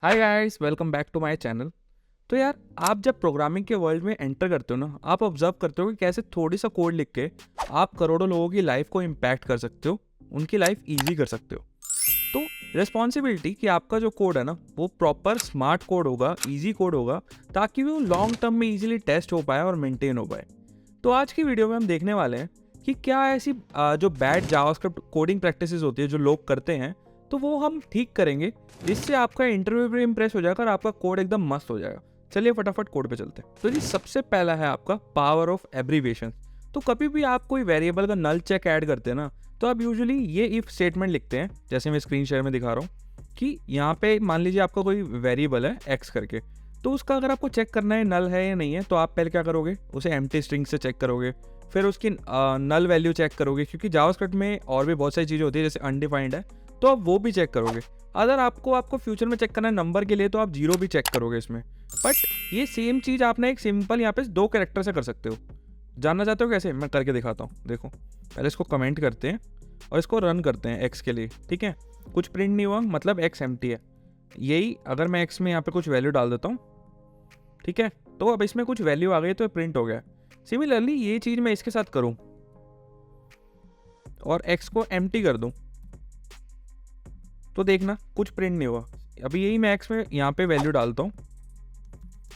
Hi guys, welcome back to my channel. तो यार, आप जब प्रोग्रामिंग के वर्ल्ड में एंटर करते हो ना, आप ऑब्जर्व करते हो कि कैसे थोड़ी सा कोड लिख के आप करोड़ों लोगों की लाइफ को इम्पैक्ट कर सकते हो, उनकी लाइफ इजी कर सकते हो। तो रिस्पॉन्सिबिलिटी कि आपका जो कोड है ना, वो प्रॉपर स्मार्ट कोड होगा, इजी कोड होगा, ताकि वो लॉन्ग टर्म में इजीली टेस्ट हो पाए और मेंटेन हो पाए। तो आज की वीडियो में हम देखने वाले हैं कि क्या ऐसी जो बैड जावास्क्रिप्ट कोडिंग प्रैक्टिसेस होती है जो लोग करते हैं, तो वो हम ठीक करेंगे, जिससे आपका इंटरव्यू भी इंप्रेस हो जाएगा और आपका कोड एकदम मस्त हो जाएगा। चलिए फटाफट कोड पे चलते हैं। तो जी, सबसे पहला है आपका पावर ऑफ एब्रीविएशन। तो कभी भी आप कोई वेरिएबल का नल चेक ऐड करते हैं ना, तो आप यूजुअली ये इफ स्टेटमेंट लिखते हैं, जैसे मैं स्क्रीन शेयर में दिखा रहा हूँ कि यहाँ पे मान लीजिए आपका कोई वेरिएबल है एक्स करके, तो उसका अगर आपको चेक करना है नल है या नहीं है, तो आप पहले क्या करोगे, उसे एम्प्टी स्ट्रिंग से चेक करोगे, फिर उसकी नल वैल्यू चेक करोगे, क्योंकि जावास्क्रिप्ट में और भी बहुत सारी चीज़ें होती है जैसे अनडिफाइंड है, तो आप वो भी चेक करोगे। अगर आपको फ्यूचर में चेक करना है नंबर के लिए, तो आप जीरो भी चेक करोगे इसमें। बट ये सेम चीज़ आप ना एक सिंपल यहाँ पे 2 कैरेक्टर से कर सकते हो। जानना चाहते हो कैसे? मैं करके दिखाता हूँ। देखो, पहले इसको कमेंट करते हैं और इसको रन करते हैं एक्स के लिए। ठीक है, कुछ प्रिंट नहीं हुआ, मतलब एक्स एम्प्टी है। यही अगर मैं एक्स में यहाँ पे कुछ वैल्यू डाल देता हूँ, ठीक है, तो अब इसमें कुछ वैल्यू आ गई तो प्रिंट हो गया। सिमिलरली ये चीज़ मैं इसके साथ करूँ और एक्स को एम्प्टी कर दूँ, तो देखना कुछ प्रिंट नहीं हुआ। अभी यही मैं एक्स में यहाँ पे वैल्यू डालता हूँ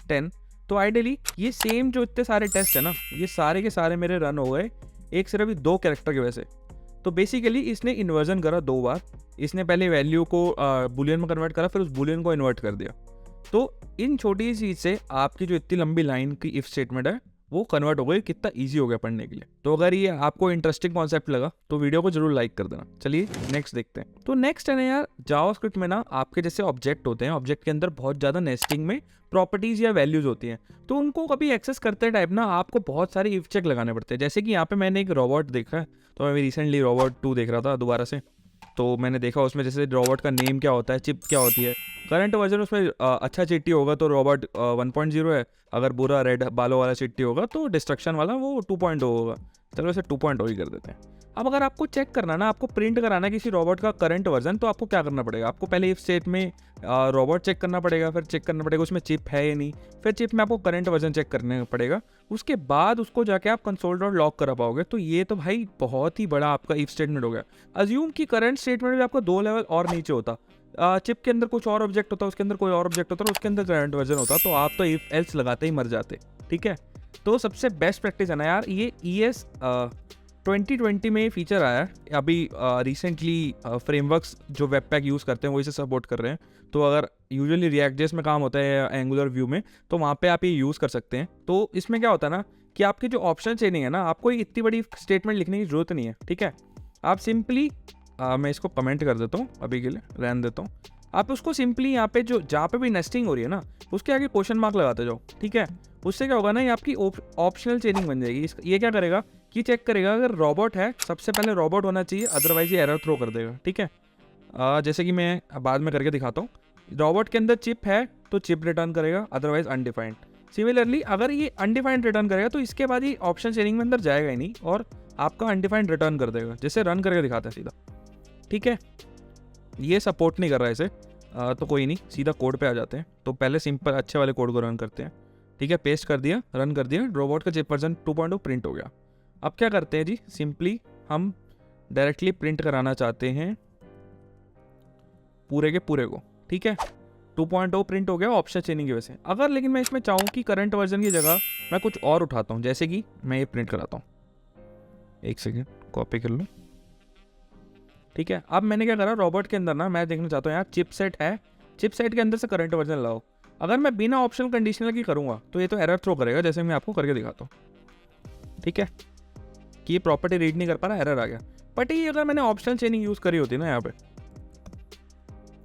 10, तो आइडियली ये सेम जो इतने सारे टेस्ट है ना, ये सारे के सारे मेरे रन हो गए एक सिर्फ 2 कैरेक्टर की वजह से। तो बेसिकली इसने इन्वर्जन करा 2 बार। इसने पहले वैल्यू को बुलियन में कन्वर्ट करा, फिर उस बुलियन को इन्वर्ट कर दिया। तो इन छोटी सी चीज़ से आपकी जो इतनी लंबी लाइन की इफ स्टेटमेंट है वो कन्वर्ट हो गई। कितना इजी हो गया पढ़ने के लिए। तो अगर ये आपको इंटरेस्टिंग कॉन्सेप्ट लगा तो वीडियो को जरूर लाइक कर देना। चलिए नेक्स्ट देखते हैं। तो नेक्स्ट है ना यार, जावास्क्रिप्ट में ना आपके जैसे ऑब्जेक्ट होते हैं, ऑब्जेक्ट के अंदर बहुत ज़्यादा नेस्टिंग में प्रॉपर्टीज या वैल्यूज होती हैं, तो उनको कभी एक्सेस करते टाइप ना आपको बहुत सारे इफ चेक लगाने पड़ते हैं। जैसे कि यहाँ पे मैंने एक रोबोट देखा है, तो मैं रिसेंटली रोबोट 2 देख रहा था दोबारा से। तो मैंने देखा उसमें जैसे रोबोट का नेम क्या होता है, चिप क्या होती है। करंट वर्जन उसमें अच्छा चिट्टी होगा तो रोबोट 1.0 है, अगर बुरा रेड बालों वाला चिट्टी होगा तो डिस्ट्रक्शन वाला वो 2.0 होगा। चलो इसे 2.0 ही कर देते हैं। अब अगर आपको चेक करना ना, आपको प्रिंट कराना है किसी रोबोट का करंट वर्जन, तो आपको क्या करना पड़ेगा, आपको पहले इफ स्टेट में रोबोट चेक करना पड़ेगा, फिर चेक करना पड़ेगा उसमें चिप है या नहीं, फिर चिप में आपको करंट वर्जन चेक करना पड़ेगा, उसके बाद उसको जाके आप कंसोल डॉट लॉग करा पाओगे। तो ये तो भाई बहुत ही बड़ा आपका इफ स्टेटमेंट हो गया। अज्यूम कि करंट स्टेटमेंट में आपका 2 लेवल और नीचे होता, चिप के अंदर कुछ और ऑब्जेक्ट होता, उसके अंदर कोई और ऑब्जेक्ट होता और उसके अंदर करंट वर्जन होता, तो आप तो इफ एल्स लगाते ही मर जाते। ठीक है, तो सबसे बेस्ट प्रैक्टिस है ना यार, ये ES 2020 में फीचर आया है अभी रिसेंटली। फ्रेमवर्क्स जो वेब पैक यूज़ करते हैं वो इसे सपोर्ट कर रहे हैं। तो अगर यूजुअली रिएक्ट जेएस में काम होता है या एंगुलर व्यू में, तो वहाँ पे आप ये यूज़ कर सकते हैं। तो इसमें क्या होता है ना कि आपकी जो ऑप्शन चेनिंग है ना, आपको इतनी बड़ी स्टेटमेंट लिखने की जरूरत नहीं है। ठीक है, आप सिंपली मैं इसको कमेंट कर देता हूँ, अभी के लिए रहने देता हूँ। आप उसको सिंपली यहाँ पे जो जहाँ पे भी नेस्टिंग हो रही है ना, उसके आगे क्वेश्चन मार्क लगाते जाओ। ठीक है, उससे क्या होगा ना, ये आपकी ऑप्शनल चेनिंग बन जाएगी। ये क्या करेगा कि चेक करेगा अगर रोबोट है, सबसे पहले रोबोट होना चाहिए, अदरवाइज ये एरर थ्रो कर देगा। ठीक है, जैसे कि मैं बाद में करके दिखाता हूँ। रोबोट के अंदर चिप है तो चिप रिटर्न करेगा, अदरवाइज अनडिफाइंड। सिमिलरली अगर ये अनडिफाइंड रिटर्न करेगा तो इसके बाद ये ऑप्शन चेनिंग में अंदर जाएगा ही नहीं और आपका अनडिफाइंड रिटर्न कर देगा। जैसे रन करके दिखाता है सीधा। ठीक है, ये सपोर्ट नहीं कर रहा है इसे, तो कोई नहीं, सीधा कोड पे आ जाते हैं। तो पहले सिंपल अच्छे वाले कोड को रन करते हैं। ठीक है, पेस्ट कर दिया, रन कर दिया, रोबोट का चिप वर्जन 2.0 प्रिंट हो गया। अब क्या करते हैं जी, सिंपली हम डायरेक्टली प्रिंट कराना चाहते हैं पूरे के पूरे को। ठीक है, 2.0 प्रिंट हो गया ऑप्शन चेनिंग की वजह से। अगर लेकिन मैं इसमें चाहूँ कि करंट वर्जन की जगह मैं कुछ और उठाता हूँ, जैसे कि मैं ये प्रिंट कराता हूँ, एक सेकेंड कॉपी कर लूँ। ठीक है, अब मैंने क्या करा, रोबोट के अंदर ना मैं देखना चाहता हूँ यार चिपसेट है, चिपसेट के अंदर से करंट वर्जन लाओ। अगर मैं बिना ऑप्शनल कंडीशनल की करूँगा तो ये तो एरर थ्रो करेगा, जैसे मैं आपको करके दिखाता हूँ। ठीक है, कि ये प्रॉपर्टी रीड नहीं कर पा रहा, एरर आ गया। बट ये अगर मैंने ऑप्शनल चेनिंग यूज़ करी होती ना यहाँ पे,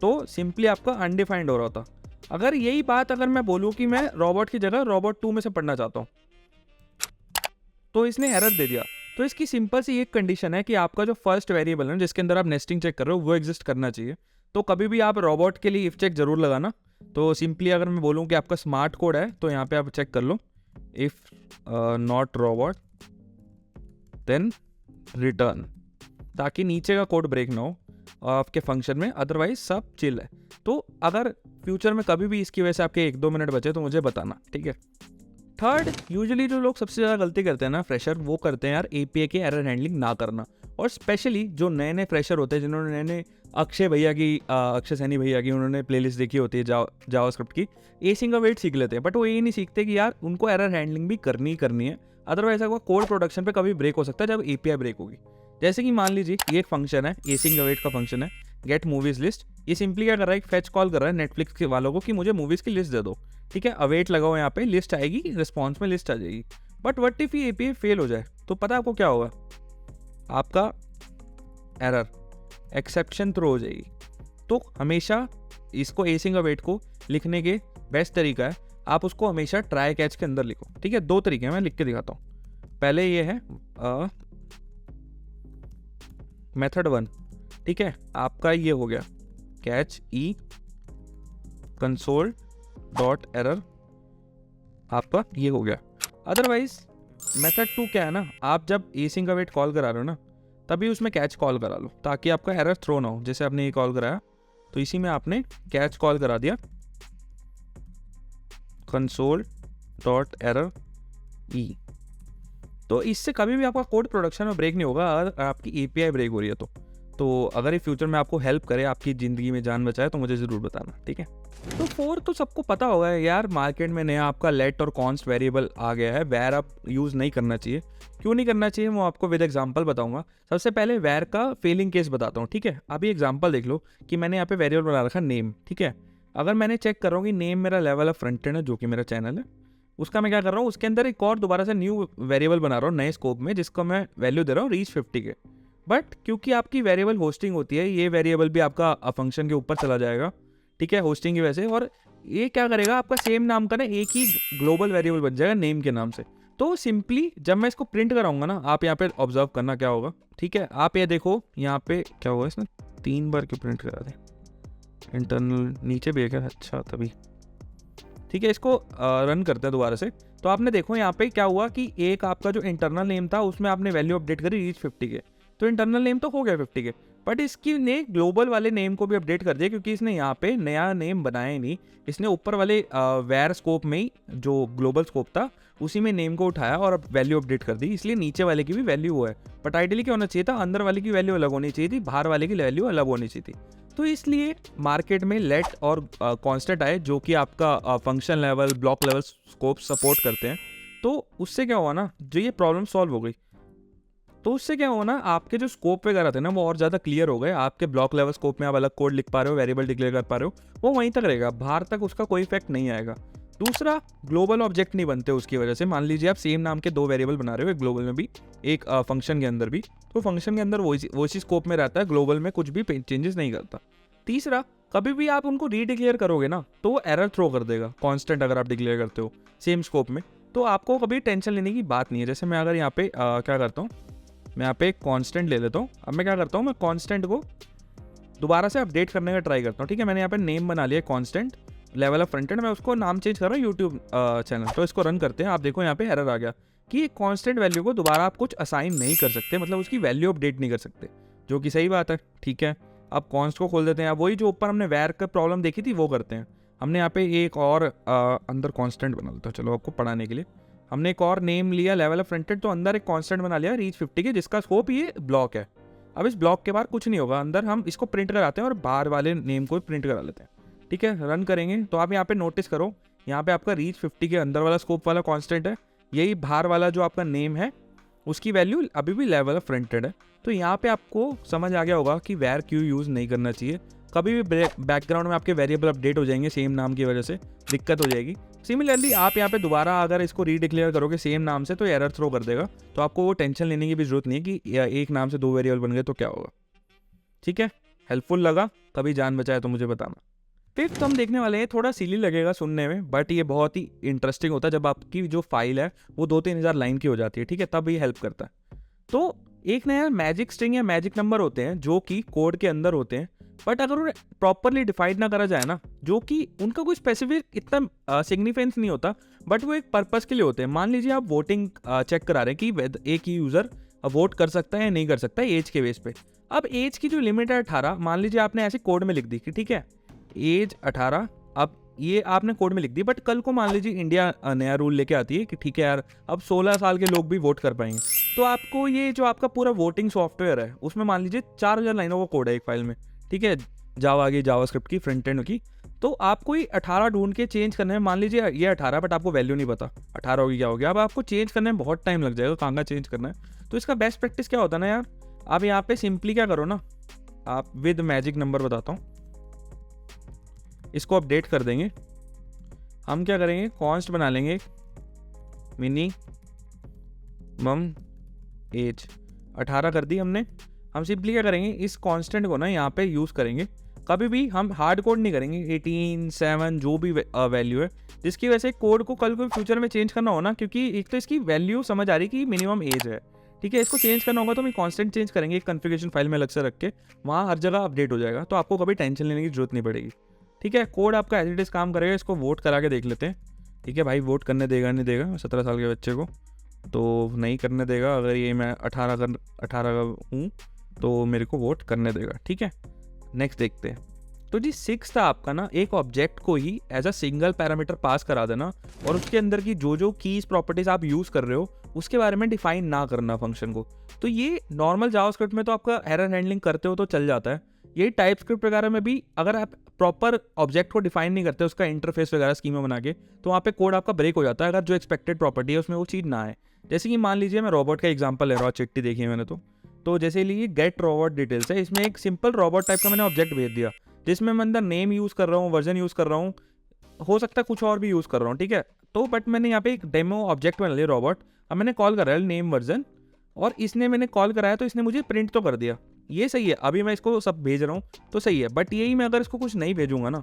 तो सिंपली आपका अनडिफाइंड हो रहा होता। अगर यही बात अगर मैं बोलूँ कि मैं रोबोट की जगह रोबोट 2 में से पढ़ना चाहता हूँ, तो इसने एरर दे दिया। तो इसकी सिंपल सी एक कंडीशन है कि आपका जो फर्स्ट वेरिएबल है जिसके अंदर आप नेस्टिंग चेक कर रहे हो वो एग्जिस्ट करना चाहिए। तो कभी भी आप रोबोट के लिए इफ चेक जरूर लगाना। तो सिंपली अगर मैं बोलूँ कि आपका स्मार्ट कोड है, तो यहाँ पे आप चेक कर लो, if not robot then return, ताकि नीचे का कोड ब्रेक ना हो आपके फंक्शन में, अदरवाइज सब चिल है। तो अगर फ्यूचर में कभी भी इसकी वजह से आपके 1-2 मिनट बचे तो मुझे बताना, ठीक है। थर्ड, यूजुअली जो लोग सबसे ज़्यादा गलती करते हैं ना फ्रेशर, वो करते हैं यार एपीआई के एरर हैंडलिंग ना करना। और स्पेशली जो नए नए फ्रेशर होते हैं जिन्होंने नए नए अक्षय सैनी भैया की उन्होंने प्लेलिस्ट देखी होती है जावास्क्रिप्ट की, एसिंग अवेट सीख लेते हैं, बट वो ये नहीं सीखते कि यार उनको एरर हैंडलिंग भी करनी ही करनी है। अदरवाइज ऐसा कोड प्रोडक्शन पे कभी ब्रेक हो सकता है जब एपीआई ब्रेक होगी। जैसे कि मान लीजिए ये एक फंक्शन है, एसिंग अवेट का फंक्शन है, गेट मूवीज लिस्ट। ये सिंपली क्या कर रहा है, एक फेच कॉल कर रहा है नेटफ्लिक्स के वालों को कि मुझे मूवीज की लिस्ट दे दो, ठीक है। अवेट लगाओ, यहाँ पे लिस्ट आएगी, रिस्पॉन्स में लिस्ट आ जाएगी। बट व्हाट इफ ये एपीआई फेल हो जाए, तो पता है आपको क्या होगा, आपका एरर एक्सेप्शन थ्रो हो जाएगी। तो हमेशा इसको एसिंग अवेट को लिखने के बेस्ट तरीका है, आप उसको हमेशा ट्राई कैच के अंदर लिखो, ठीक है। 2 तरीके हैं, मैं लिख के दिखाता हूँ। पहले ये है मेथड 1, ठीक है, आपका ये हो गया कैच ई कंसोल डॉट एरर, आपका ये हो गया। अदरवाइज मेथड 2 क्या है ना, आप जब एसिंग अवेट कॉल करा रहे हो ना, तभी उसमें कैच कॉल करा लो ताकि आपका एरर थ्रो ना हो। जैसे आपने ये कॉल कराया तो इसी में आपने कैच कॉल करा दिया, कंसोल डॉट एरर ई। तो इससे कभी भी आपका कोड प्रोडक्शन में ब्रेक नहीं होगा अगर आपकी एपीआई ब्रेक हो रही है तो अगर ये फ्यूचर में आपको हेल्प करे, आपकी ज़िंदगी में जान बचाए, तो मुझे ज़रूर बताना, ठीक है। तो 4 तो सबको पता होगा यार, मार्केट में नया आपका लेट और कॉन्स्ट वेरिएबल आ गया है, वैर आप यूज़ नहीं करना चाहिए। क्यों नहीं करना चाहिए वो आपको विद एग्जांपल बताऊंगा। सबसे पहले वैर का फेलिंग केस बताता हूँ, ठीक है। अभी एग्जांपल देख लो कि मैंने यहाँ पे वेरिएबल बना रखा नेम, ठीक है। अगर मैंने चेक कर रहा हूँ कि नेम मेरा लेवल ऑफ फ्रंट एंड है, जो कि मेरा चैनल है, उसका मैं क्या कर रहा हूँ, उसके अंदर एक और दोबारा से न्यू वेरिएबल बना रहा हूँ नए स्कोप में, जिसको मैं वैल्यू दे रहा हूँ रीच 50 के। बट क्योंकि आपकी वेरिएबल होस्टिंग होती है, ये वेरिएबल भी आपका फंक्शन के ऊपर चला जाएगा, ठीक है, होस्टिंग की वजह से। और ये क्या करेगा, आपका सेम नाम का ना एक ही ग्लोबल वेरिएबल बन जाएगा नेम के नाम से। तो सिंपली जब मैं इसको प्रिंट कराऊंगा ना, आप यहाँ पे ऑब्जर्व करना क्या होगा, ठीक है। आप ये देखो यहाँ पे क्या होगा, इसने 3 बार क्यों प्रिंट करा दे, इंटरनल नीचे भी है क्या, अच्छा तभी, ठीक है। इसको रन करते हैं दोबारा से। तो आपने देखो यहाँ पे क्या हुआ कि एक आपका जो इंटरनल नेम था उसमें आपने वैल्यू अपडेट करी रीच 50 के, तो इंटरनल नेम तो हो गया 50 के। बट इसकी ने ग्लोबल वाले नेम को भी अपडेट कर दिया, क्योंकि इसने यहाँ पे नया नेम बनाया ही नहीं, इसने ऊपर वाले वैर स्कोप में ही जो ग्लोबल स्कोप था उसी में नेम को उठाया और वैल्यू अपडेट कर दी, इसलिए नीचे वाले की भी वैल्यू हुआ है। बट आइडियली क्या होना चाहिए था, अंदर वाले की वैल्यू अलग होनी चाहिए थी, बाहर वाले की वैल्यू अलग होनी चाहिए थी। तो इसलिए मार्केट में लेट और कॉन्स्टेंट आए जो कि आपका function level, block level scope support करते हैं। तो उससे क्या हुआ ना, जो ये प्रॉब्लम सॉल्व हो गई, तो उससे क्या हुआ ना, आपके जो स्कोप वगैरह थे ना वो और ज़्यादा क्लियर हो गए। आपके ब्लॉक लेवल स्कोप में आप अलग कोड लिख पा रहे हो, वेरिएबल डिक्लेयर कर पा रहे हो, वो वहीं तक रहेगा, बाहर तक उसका कोई इफेक्ट नहीं आएगा। दूसरा, ग्लोबल ऑब्जेक्ट नहीं बनते उसकी वजह से। मान लीजिए आप सेम नाम के 2 वेरिएबल बना रहे हो, एक ग्लोबल में भी एक फंक्शन के अंदर भी, तो फंक्शन के अंदर वो इसी स्कोप में रहता है, ग्लोबल में कुछ भी चेंजेस नहीं करता। तीसरा, कभी भी आप उनको रीडिक्लेयर करोगे ना तो वो एरर थ्रो कर देगा, कांस्टेंट अगर आप डिक्लेयर करते हो सेम स्कोप में, तो आपको कभी टेंशन लेने की बात नहीं है। जैसे मैं अगर यहाँ पे क्या करता हूँ, मैं यहाँ पे एक कांस्टेंट ले लेता हूँ। अब मैं क्या करता हूँ, मैं कांस्टेंट को दोबारा से अपडेट करने का ट्राई करता हूँ, ठीक है। मैंने यहाँ पे नेम बना लिया constant level of front end, मैं उसको नाम चेंज कर रहा हूँ यूट्यूब चैनल। तो इसको रन करते हैं, आप देखो यहाँ पे एरर आ गया कि कांस्टेंट वैल्यू को दोबारा आप कुछ असाइन नहीं कर सकते, मतलब उसकी वैल्यू अपडेट नहीं कर सकते, जो कि सही बात है, ठीक है। अब कॉन्स्ट को खोल देते हैं, अब वही जो ऊपर हमने वैर का प्रॉब्लम देखी थी वो करते हैं। हमने यहाँ पे एक और अंदर कांस्टेंट बना लेता हूँ, चलो आपको पढ़ाने के लिए। हमने एक और नेम लिया लेवल ऑफ फ्रंटेड, तो अंदर एक कांस्टेंट बना लिया रीच 50 के, जिसका स्कोप ये ब्लॉक है। अब इस ब्लॉक के बाहर कुछ नहीं होगा, अंदर हम इसको प्रिंट कराते हैं और बाहर वाले नेम को प्रिंट करा लेते हैं, ठीक है। रन करेंगे तो आप यहाँ पे नोटिस करो, यहाँ पे आपका रीच 50 के अंदर वाला स्कोप वाला कांस्टेंट है, यही बाहर वाला जो आपका नेम है उसकी वैल्यू अभी भी लेवल ऑफ फ्रंटेड है। तो यहाँ पे आपको समझ आ गया होगा कि वैर क्यों यूज़ नहीं करना चाहिए। कभी भी बैकग्राउंड में आपके वेरिएबल अपडेट हो जाएंगे सेम नाम की वजह से, दिक्कत हो जाएगी। सिमिलरली आप यहाँ पे दोबारा अगर इसको रीडिक्लेयर करोगे सेम नाम से तो एरर थ्रो कर देगा, तो आपको वो टेंशन लेने की भी जरूरत नहीं है कि एक नाम से 2 वेरिएबल बन गए तो क्या होगा, ठीक है। हेल्पफुल लगा, कभी जान बचाए तो मुझे बताना। फिफ्थ हम देखने वाले हैं, थोड़ा सिली लगेगा सुनने में, बट ये बहुत ही इंटरेस्टिंग होता है जब आपकी जो फाइल है वो 2-3 हज़ार लाइन की हो जाती है, ठीक है, तब ये हेल्प करता है। तो एक नया मैजिक स्ट्रिंग या मैजिक नंबर होते हैं जो कि कोड के अंदर होते हैं, बट अगर उन्हें प्रॉपरली डिफाइंड ना करा जाए ना, जो कि उनका कोई स्पेसिफिक इतना सिग्निफिकेंस नहीं होता, बट वो एक पर्पस के लिए होते हैं। मान लीजिए आप वोटिंग चेक करा रहे हैं कि एक यूज़र वोट कर सकता है या नहीं कर सकता है एज के बेस पे। अब एज की जो लिमिट है 18, मान लीजिए आपने ऐसे कोड में लिख दी कि ठीक है एज 18। अब ये आपने कोड में लिख दी, बट कल को मान लीजिए इंडिया नया रूल लेके आती है कि ठीक है यार अब 16 साल के लोग भी वोट कर पाएंगे, तो आपको ये जो आपका पूरा वोटिंग सॉफ्टवेयर है उसमें मान लीजिए 4000 लाइनों का कोड है एक फाइल में, ठीक है, जावा की, जावास्क्रिप्ट की, फ्रंट एंड की, तो आपको ये 18 ढूंढ के चेंज करने में, मान लीजिए ये 18 बट आपको वैल्यू नहीं पता 18 होगी क्या हो गया, अब आपको चेंज करने में बहुत टाइम लग जाएगा, कहाँ का चेंज करना है। तो इसका बेस्ट प्रैक्टिस क्या होता है ना यार, आप यहाँ पे सिंपली क्या करो ना, आप विद मैजिक नंबर बताता हूँ, इसको अपडेट कर देंगे। हम क्या करेंगे, कॉन्स्ट बना लेंगे मिनी मम एज 18 कर दी हमने। हम सिंपली क्या करेंगे, इस कांस्टेंट को ना यहाँ पे यूज़ करेंगे, कभी भी हम हार्ड कोड नहीं करेंगे, 18 7 जो भी वैल्यू है, जिसकी वजह से कोड को कल को फ्यूचर में चेंज करना हो ना, क्योंकि एक तो इसकी वैल्यू समझ आ रही कि मिनिमम एज है, ठीक है, इसको चेंज करना होगा तो हम कांस्टेंट चेंज करेंगे एक कॉन्फ़िगरेशन फाइल में अलग से रख के, वहाँ हर जगह अपडेट हो जाएगा, तो आपको कभी टेंशन लेने की जरूरत नहीं पड़ेगी, ठीक है। कोड आपका एज इट इज़ काम करेगा। इसको वोट करा के देख लेते हैं, ठीक है भाई, वोट करने देगा नहीं देगा 17 साल के बच्चे को, तो नहीं करने देगा, अगर ये मैं 18 का हूँ तो मेरे को वोट करने देगा, ठीक है। नेक्स्ट देखते हैं। तो जी 6 था आपका ना, एक ऑब्जेक्ट को ही as a single parameter pass करा देना, और उसके अंदर की जो जो कीज प्रॉपर्टीज आप यूज़ कर रहे हो उसके बारे में डिफाइन ना करना फंक्शन को। तो ये नॉर्मल जावास्क्रिप्ट में तो आपका एरर हैंडलिंग करते हो तो चल जाता है, यही टाइपस्क्रिप्ट वगैरह में भी अगर आप प्रॉपर ऑब्जेक्ट को डिफाइन नहीं करते, उसका इंटरफेस वगैरह स्कीमा बना के, तो वहाँ पे कोड आपका ब्रेक हो जाता है अगर जो एक्सपेक्टेड प्रॉपर्टी है उसमें वो चीज़ ना आए। जैसे कि मान लीजिए मैं रोबोट का एग्जांपल ले रहा हूँ, चिट्ठी देखी है मैंने, तो जैसे लिए गेट रोबोट डिटेल्स है, इसमें एक सिंपल रोबोट टाइप का मैंने ऑब्जेक्ट भेज दिया, जिसमें मैं अंदर नेम यूज़ कर रहा हूँ, वर्जन यूज़ कर रहा हूँ, हो सकता है कुछ और भी यूज़ कर रहा हूँ, ठीक है। तो बट मैंने यहाँ पे एक डेमो ऑब्जेक्ट बना लिया रोबोट, अब मैंने कॉल कराया नेम वर्जन, और इसने मैंने कॉल कराया तो इसने मुझे प्रिंट तो कर दिया, ये सही है, अभी मैं इसको सब भेज रहा हूँ तो सही है। बट यही मैं अगर इसको कुछ नहीं भेजूंगा ना,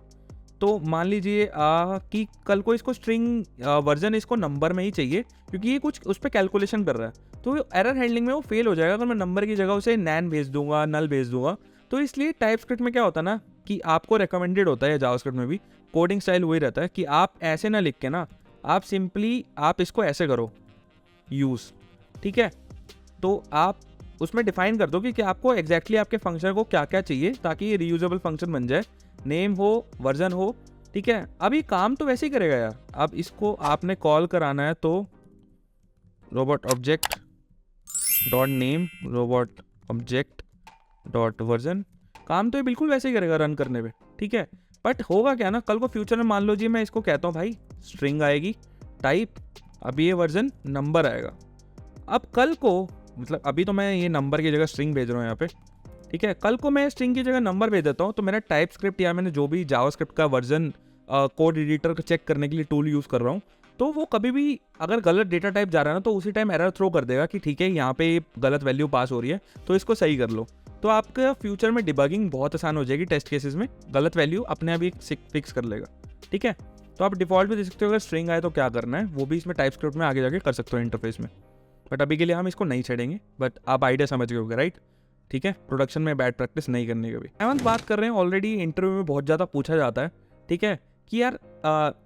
तो मान लीजिए कि कल को इसको स्ट्रिंग वर्जन इसको नंबर में ही चाहिए, क्योंकि ये कुछ उस पर कैलकुलेशन कर रहा है, तो एरर हैंडलिंग में वो फेल हो जाएगा अगर मैं नंबर की जगह उसे नैन भेज दूंगा, नल भेज दूंगा। तो इसलिए टाइपस्क्रिप्ट में क्या होता है ना कि आपको रिकमेंडेड होता है, जावास्क्रिप्ट में भी कोडिंग स्टाइल वही रहता है कि आप ऐसे ना लिख के ना, आप सिंपली आप इसको ऐसे करो यूज़, ठीक है। तो आप उसमें डिफाइन कर दो कि आपको एग्जैक्टली आपके फंक्शन को क्या क्या चाहिए, ताकि ये रीयूजेबल फंक्शन बन जाए, नेम हो, वर्जन हो, ठीक है। अब ये काम तो वैसे ही करेगा यार, अब इसको आपने कॉल कराना है तो robot object dot name, robot object dot version, काम तो ये बिल्कुल वैसे ही करेगा रन करने पे, ठीक है। बट होगा क्या ना, कल को फ्यूचर में मान लो जी मैं इसको कहता हूँ भाई स्ट्रिंग आएगी टाइप, अब ये वर्जन नंबर आएगा, अब कल को मतलब अभी तो मैं ये नंबर की जगह स्ट्रिंग भेज रहा हूँ यहाँ पे, ठीक है, कल को मैं स्ट्रिंग की जगह नंबर भेज देता हूँ, तो मेरा टाइपस्क्रिप्ट या मैंने जो भी जावास्क्रिप्ट का वर्जन कोड एडिटर को चेक करने के लिए टूल यूज़ कर रहा हूँ, तो वो कभी भी अगर गलत डेटा टाइप जा रहा है ना, तो उसी टाइम एरर थ्रो कर देगा कि ठीक है यहाँ पे गलत वैल्यू पास हो रही है तो इसको सही कर लो। तो आपका फ्यूचर में डिबगिंग बहुत आसान हो जाएगी, टेस्ट केसेस में गलत वैल्यू अपने आप ही फिक्स कर लेगा, ठीक है। तो आप डिफॉल्ट भी दे सकते हो, अगर स्ट्रिंग आए तो क्या करना है वो भी इसमें टाइपस्क्रिप्ट में आगे जाके कर सकते हो इंटरफेस में, बट अभी के लिए हम इसको नहीं छेड़ेंगे। बट आप आइडिया समझ गए होगे, राइट, ठीक है, प्रोडक्शन में बैड प्रैक्टिस नहीं करनी कभी। एवं बात कर रहे हैं, ऑलरेडी इंटरव्यू में बहुत ज़्यादा पूछा जाता है, ठीक है, कि यार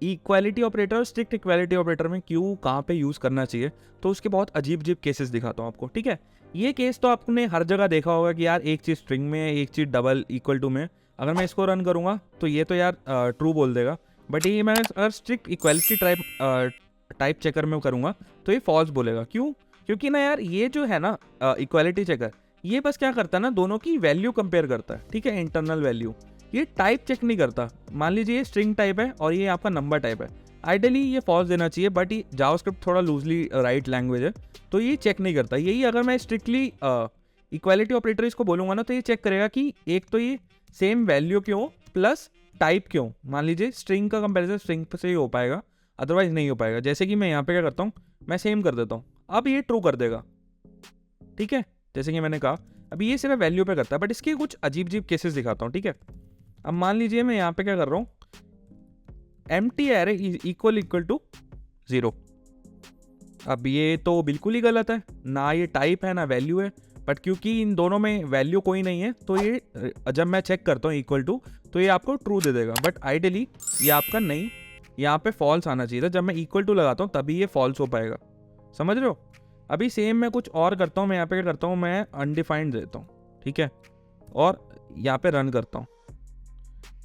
इक्वालिटी ऑपरेटर और स्ट्रिक्ट इक्वालिटी ऑपरेटर में क्यों कहाँ पे यूज़ करना चाहिए, तो उसके बहुत अजीब अजीब केसेस दिखाता हूँ आपको, ठीक है। ये केस तो आपने हर जगह देखा होगा कि यार एक चीज़ स्ट्रिंग में, एक चीज़ डबल इक्वल टू में, अगर मैं इसको रन करूँगा तो ये तो यार ट्रू बोल देगा, बट ये मैं अगर स्ट्रिक्ट इक्वालिटी टाइप चेकर में करूँगा तो ये फॉल्स बोलेगा। क्यों? क्योंकि ना यार ये जो है ना इक्वालिटी चेकर, ये बस क्या करता है ना, दोनों की वैल्यू कंपेयर करता है, ठीक है, इंटरनल वैल्यू, ये टाइप चेक नहीं करता। मान लीजिए ये स्ट्रिंग टाइप है और ये आपका नंबर टाइप है, आइडियली ये फॉल्स देना चाहिए, बट ये जावास्क्रिप्ट थोड़ा लूजली राइट लैंग्वेज है तो ये चेक नहीं करता। यही अगर मैं स्ट्रिक्टली इक्वालिटी ऑपरेटर इसको बोलूँगा ना, तो ये चेक करेगा कि एक तो ये सेम वैल्यू क्यों प्लस टाइप क्यों। मान लीजिए स्ट्रिंग का कंपेरिजन स्ट्रिंग से ही हो पाएगा, अदरवाइज नहीं हो पाएगा। जैसे कि मैं यहाँ पे क्या करता हूँ, मैं सेम कर देता हूँ, अब ये ट्रू कर देगा, ठीक है, जैसे कि मैंने कहा अभी ये सिर्फ वैल्यू पे करता है, बट इसके कुछ अजीब अजीब केसेस दिखाता हूँ, ठीक है। अब मान लीजिए मैं यहाँ पे क्या कर रहा हूँ, एम्प्टी एरे इक्वल टू 0, अब ये तो बिल्कुल ही गलत है, ना ये टाइप है ना वैल्यू है, बट क्योंकि इन दोनों में वैल्यू कोई नहीं है तो ये जब मैं चेक करता हूँ इक्वल टू, तो ये आपको ट्रू दे देगा, बट आइडियली ये आपका नहीं, यहाँ पे फॉल्स आना चाहिए था। जब मैं इक्वल टू लगाता हूँ तभी ये फॉल्स हो पाएगा, समझ रहे हो। अभी सेम मैं कुछ और करता हूँ, मैं यहाँ पे क्या करता हूँ, मैं अनडिफाइंड देता हूँ, ठीक है, और यहाँ पे रन करता हूँ,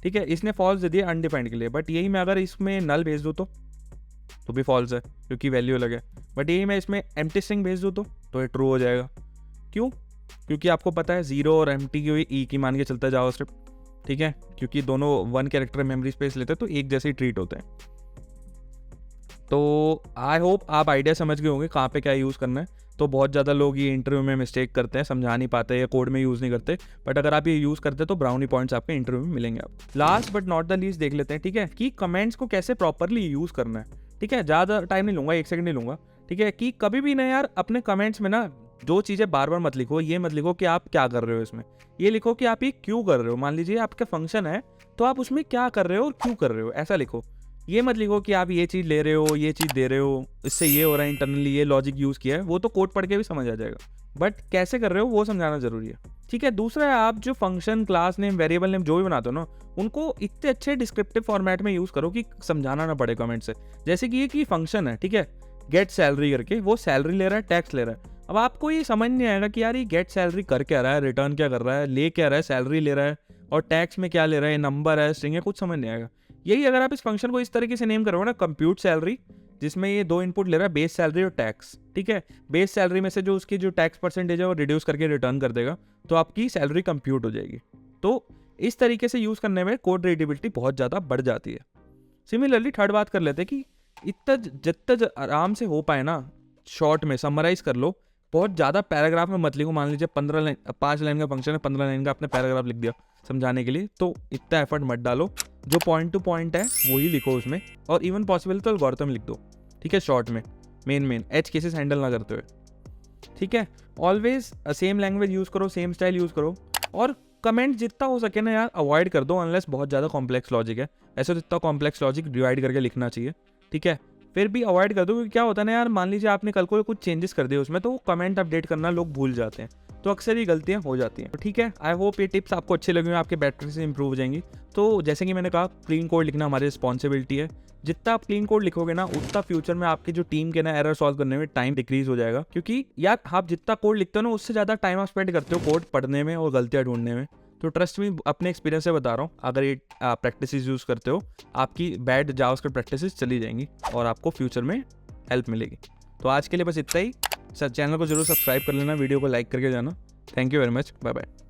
ठीक है, इसने फॉल्स दे दिया अनडिफाइंड के लिए, बट यही मैं अगर इसमें नल भेज दूँ तो भी फॉल्स है क्योंकि वैल्यू अलग है। बट यही मैं इसमें एम्प्टी स्ट्रिंग भेज दूँ तो ये ट्रू हो जाएगा। क्यों? क्योंकि आपको पता है 0 और एम्प्टी की ई की मान के चलता है जावास्क्रिप्ट, ठीक है, क्योंकि दोनों 1 कैरेक्टर मेमोरी स्पेस लेते हैं तो एक जैसे ही ट्रीट होते हैं। तो आई होप आप आइडिया समझ गए होंगे कहाँ पे क्या यूज़ करना है। तो बहुत ज़्यादा लोग ये इंटरव्यू में मिस्टेक करते हैं, समझा नहीं पाते या कोड में यूज़ नहीं करते, बट अगर आप ये यूज़ करते तो ब्राउनी पॉइंट्स आपके इंटरव्यू में मिलेंगे। आप last but not the least देख लेते हैं, ठीक है, कि कमेंट्स को कैसे प्रॉपरली यूज़ करना है। ठीक है, ज़्यादा टाइम नहीं लूँगा, 1 सेकंड नहीं लूँगा। ठीक है, कि कभी भी ना यार अपने कमेंट्स में ना दो चीज़ें बार बार मत लिखो। ये मत लिखो कि आप क्या कर रहे हो इसमें, ये लिखो कि आप ये क्यों कर रहे हो। मान लीजिए आपका फंक्शन है तो आप उसमें क्या कर रहे हो और क्यों कर रहे हो, ऐसा लिखो। ये मत लिखो कि आप ये चीज़ ले रहे हो, ये चीज़ दे रहे हो, इससे ये हो रहा है, इंटरनली ये लॉजिक यूज़ किया है, वो तो कोड पढ़ के भी समझ आ जाएगा, बट कैसे कर रहे हो वो समझाना जरूरी है। ठीक है, दूसरा है आप जो function, class name, variable name जो भी बनाते हो ना, उनको इतने अच्छे डिस्क्रिप्टिव फॉर्मेट में यूज़ करो कि समझाना ना पड़े कमेंट से। जैसे कि ये कि फंक्शन है, ठीक है, गेट सैलरी करके, वो सैलरी ले रहा है, टैक्स ले रहा है। अब आपको ये समझ नहीं आएगा कि यार ये गेट सैलरी कर क्या रहा है, रिटर्न क्या कर रहा है, ले क्या रहा है, सैलरी ले रहा है और टैक्स में क्या ले रहा है, नंबर है, स्ट्रिंग है, कुछ समझ नहीं आएगा। यही अगर आप इस फंक्शन को इस तरीके से नेम करोगे ना, कंप्यूट सैलरी, जिसमें ये 2 इनपुट ले रहा है, बेस सैलरी और टैक्स। ठीक है, बेस सैलरी में से जो उसकी जो टैक्स परसेंटेज है वो रिड्यूस करके रिटर्न कर देगा, तो आपकी सैलरी कंप्यूट हो जाएगी। तो इस तरीके से यूज़ करने में कोड रीडेबिलिटी बहुत ज़्यादा बढ़ जाती है। सिमिलरली थर्ड बात कर लेते हैं कि इतना जितना आराम से हो पाए ना, शॉर्ट में समराइज कर लो। बहुत ज़्यादा पैराग्राफ में मत लिखो। मान लीजिए 15 लाइन, 5 लाइन का फंक्शन है, 15 लाइन का आपने पैराग्राफ लिख दिया समझाने के लिए, तो इतना एफर्ट मत डालो। जो पॉइंट टू पॉइंट है वही लिखो उसमें, और इवन पॉसिबल तो एल्गोरिथम लिख दो। ठीक है, शॉर्ट में मेन एज केसेस हैंडल ना करते हुए। ठीक है, ऑलवेज सेम लैंग्वेज यूज़ करो, सेम स्टाइल यूज़ करो, और कमेंट जितना हो सके ना यार अवॉइड कर दो, अनलेस बहुत ज़्यादा कॉम्प्लेक्स लॉजिक है। ऐसे तो इतना कॉम्प्लेक्स लॉजिक डिवाइड करके लिखना चाहिए। ठीक है, फिर भी अवॉइड कर दो, क्योंकि क्या होता है ना यार, मान लीजिए आपने कल को कुछ चेंजेस कर दिए उसमें, तो कमेंट अपडेट करना लोग भूल जाते हैं, तो अक्सर ये गलतियाँ हो जाती हैं। तो ठीक है, आई होप ये टिप्स आपको अच्छे लगे, आपके बैटरी से इंप्रूव हो जाएंगी। तो जैसे कि मैंने कहा, क्लीन कोड लिखना हमारी रिस्पॉन्सिबिलिटी है। जितना आप क्लीन कोड लिखोगे ना, उतना फ्यूचर में आपकी जो टीम के ना एरर सॉल्व करने में टाइम डिक्रीज हो जाएगा, क्योंकि यार आप जितना कोड लिखते हो ना, उससे ज़्यादा टाइम आप स्पेंड करते हो कोड पढ़ने में और गलतियाँ ढूंढने में। तो ट्रस्ट मी, अपने एक्सपीरियंस से बता रहा हूँ, अगर ये प्रैक्टिस यूज़ करते हो, आपकी बैड जावास्क्रिप्ट प्रैक्टिसेस चली जाएंगी और आपको फ्यूचर में हेल्प मिलेगी। तो आज के लिए बस इतना ही। चैनल को जरूर सब्सक्राइब कर लेना, वीडियो को लाइक करके जाना। Thank you very much, bye bye.